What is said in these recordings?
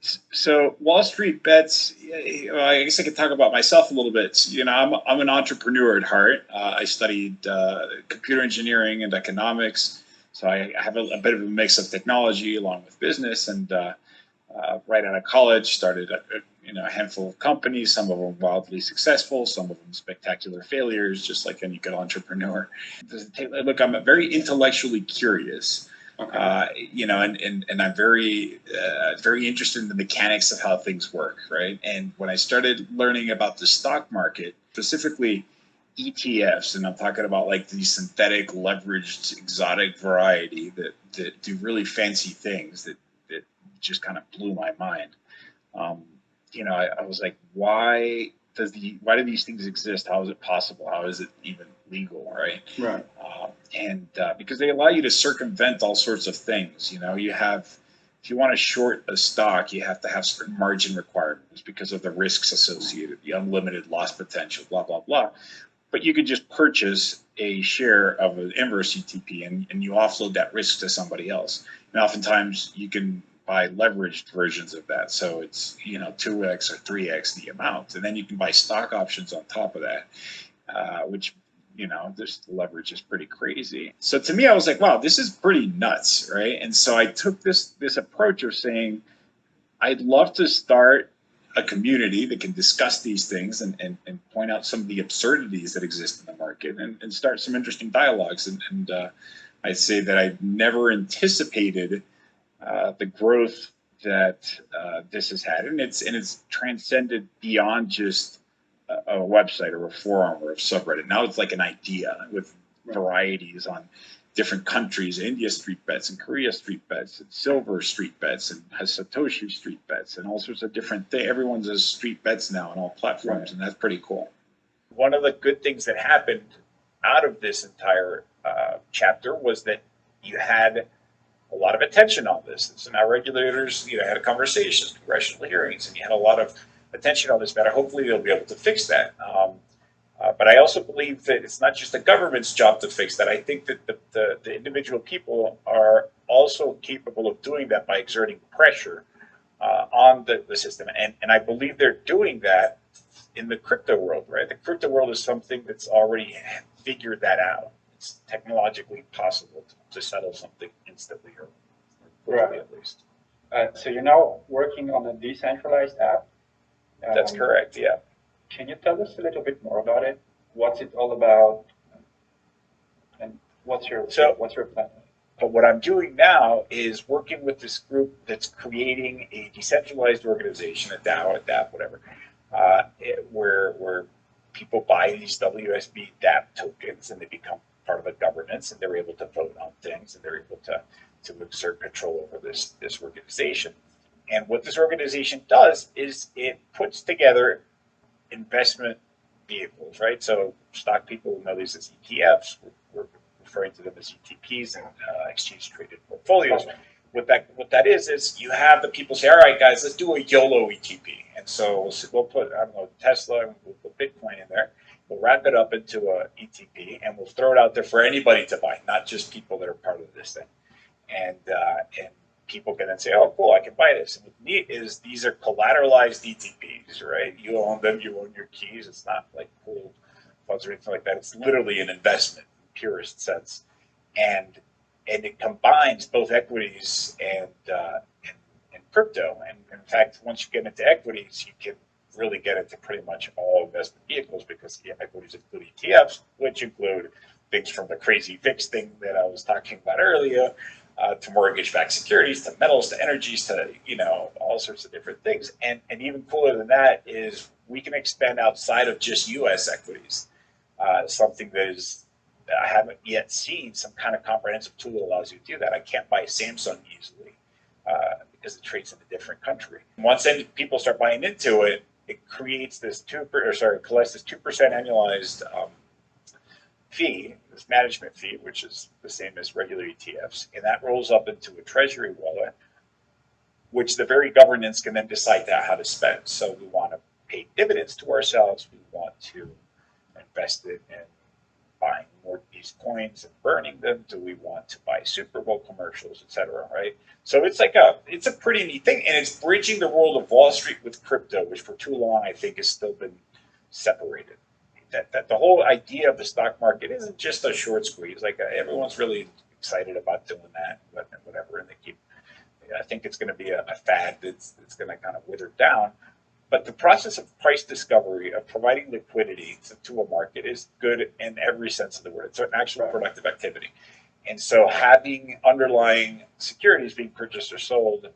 So Wall Street bets. Well, I guess I could talk about myself a little bit. I'm an entrepreneur at heart. I studied computer engineering and economics, so I have a bit of a mix of technology along with business. And right out of college, started a handful of companies. Some of them wildly successful, some of them spectacular failures, just like any good entrepreneur. Look, I'm very intellectually curious. Okay. And I'm very interested in the mechanics of how things work, right? And when I started learning about the stock market, specifically ETFs, and I'm talking about like these synthetic, leveraged, exotic variety that do really fancy things that just kind of blew my mind. I was like, why do these things exist? How is it possible? How is it even legal, right? Right. Because they allow you to circumvent all sorts of things. If you want to short a stock, you have to have certain margin requirements because of the risks associated, the unlimited loss potential, blah, blah, blah. But you could just purchase a share of an inverse ETP and you offload that risk to somebody else. And oftentimes you can buy leveraged versions of that. So it's, 2x or 3x the amount. And then you can buy stock options on top of that, which, this leverage is pretty crazy. So to me, I was like, wow, this is pretty nuts, right? And so I took this approach of saying, I'd love to start a community that can discuss these things and point out some of the absurdities that exist in the market and start some interesting dialogues. And I'd say that I've never anticipated the growth that this has had, and it's transcended beyond just a website or a forum or a subreddit. Now it's like an idea with varieties on different countries, India street bets and Korea street bets and silver street bets and has Satoshi street bets and all sorts of different things. Everyone does street bets now on all platforms, and that's pretty cool. One of the good things that happened out of this entire chapter was that you had a lot of attention on this. So now regulators, had conversations, congressional hearings, and you had a lot of attention on this matter. Hopefully they'll be able to fix that. But I also believe that it's not just the government's job to fix that. I think that the individual people are also capable of doing that by exerting pressure on the system. And I believe they're doing that in the crypto world, right? The crypto world is something that's already figured that out. It's technologically possible to settle something instantly or quickly, at least. So you're now working on a decentralized app? That's correct, yeah. Can you tell us a little bit more about it? What's it all about? And what's your plan? But what I'm doing now is working with this group that's creating a decentralized organization, a DAO, a DApp, whatever, where people buy these WSB DApp tokens and they become part of a governance and they're able to vote on things and they're able to exert control over this organization. And what this organization does is it puts together investment vehicles, right? So stock people know these as ETFs. We're referring to them as ETPs and exchange traded portfolios. What that is you have the people say, all right, guys, let's do a YOLO ETP. And so we'll put, Tesla, and we'll put Bitcoin in there. We'll wrap it up into a ETP and we'll throw it out there for anybody to buy, not just people that are part of this thing. And people can then say, oh, cool, I can buy this. And what's neat is these are collateralized ETPs, right? You own them, you own your keys. It's not like pool funds or anything like that. It's literally an investment in the purest sense. And it combines both equities and crypto. And in fact, once you get into equities, you can really get into pretty much all investment vehicles because equities include ETFs, which include things from the crazy VIX thing that I was talking about earlier, to mortgage-backed securities, to metals, to energies, to all sorts of different things. And even cooler than that is we can expand outside of just U.S. equities. Something that is I haven't yet seen some kind of comprehensive tool that allows you to do that. I can't buy Samsung easily because it trades in a different country. Once people start buying into it, it creates this collects this 2% annualized fee, this management fee, which is the same as regular ETFs, and that rolls up into a treasury wallet, which the very governance can then decide how to spend. So we want to pay dividends to ourselves. We want to invest it in buying more of these coins and burning them? Do we want to buy Super Bowl commercials, etc.? Right. So it's a pretty neat thing, and it's bridging the world of Wall Street with crypto, which for too long I think has still been separated. That the whole idea of the stock market isn't just a short squeeze. Like everyone's really excited about doing that, whatever, and they keep. I think it's going to be a fad that's going to kind of wither down. But the process of price discovery, of providing liquidity to a market, is good in every sense of the word. It's an actual productive activity. And so having underlying securities being purchased or sold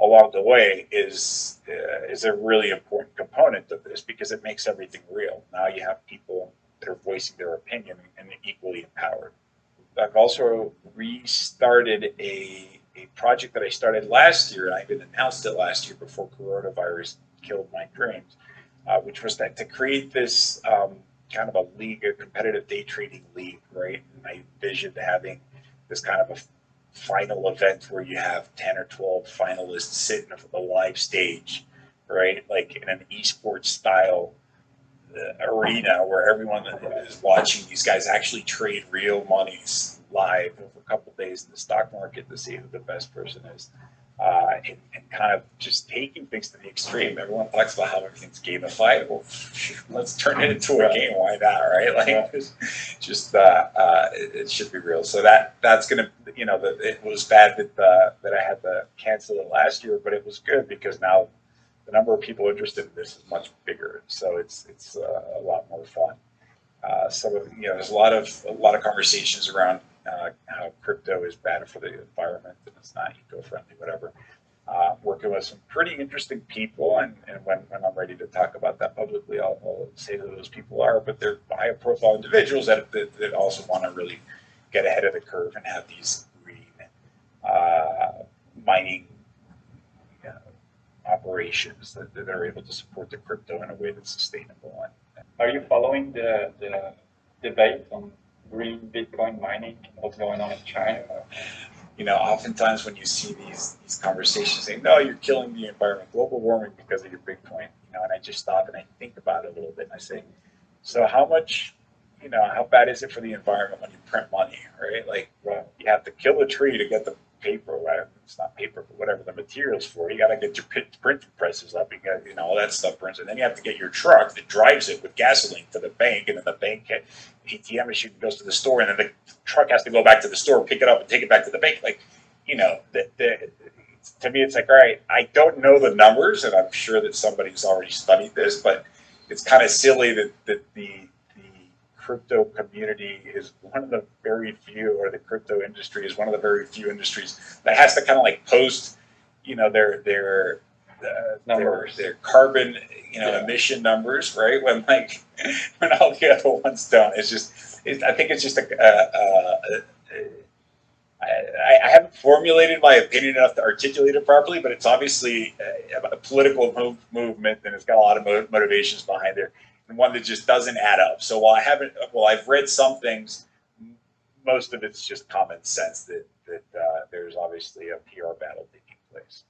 along the way is a really important component of this, because it makes everything real. Now you have people that are voicing their opinion and equally empowered. I've also restarted a project that I started last year, and I even announced it last year before coronavirus killed my dreams, which was to create this kind of a league, a competitive day trading league, right? And I envisioned having this kind of a final event where you have 10 or 12 finalists sit in a live stage, right? Like in an esports style arena where everyone is watching these guys actually trade real monies live over a couple of days in the stock market to see who the best person is. And kind of just taking things to the extreme. Everyone talks about how everything's gamified. Well, let's turn it into a game. Why not, right? Like, it should be real. So that's gonna, it was bad that I had to cancel it last year, but it was good because now the number of people interested in this is much bigger. So it's a lot more fun. There's a lot of conversations around how crypto is bad for the environment and it's not eco-friendly, whatever. Working with some pretty interesting people, and when I'm ready to talk about that publicly, I'll say who those people are. But they're high-profile individuals that also want to really get ahead of the curve and have these green mining operations that are able to support the crypto in a way that's sustainable. Are you following the debate on green Bitcoin mining and what's going on in China? Oftentimes when you see these conversations saying, no, you're killing the environment, global warming because of your Bitcoin, and I just stop and I think about it a little bit and I say, so how much, how bad is it for the environment when you print money, right? Like, well, you have to kill a tree to get the paper, right? It's not paper, but whatever the materials for. You got to get your printing presses up. You got, all that stuff burns, and then you have to get your truck that drives it with gasoline to the bank, and then the bank ATM machine goes to the store, and then the truck has to go back to the store, pick it up, and take it back to the bank. Like, to me, it's like, all right, I don't know the numbers, and I'm sure that somebody's already studied this, but it's kind of silly that the crypto community is one of the very few, or the crypto industry is one of the very few industries that has to kind of like post, their carbon, emission numbers, right? When all the other ones don't. I think it's just I haven't formulated my opinion enough to articulate it properly, but it's obviously a political movement, and it's got a lot of motivations behind it, and one that just doesn't add up. So while I've read some things, most of it's just common sense that there's obviously a PR battle taking place.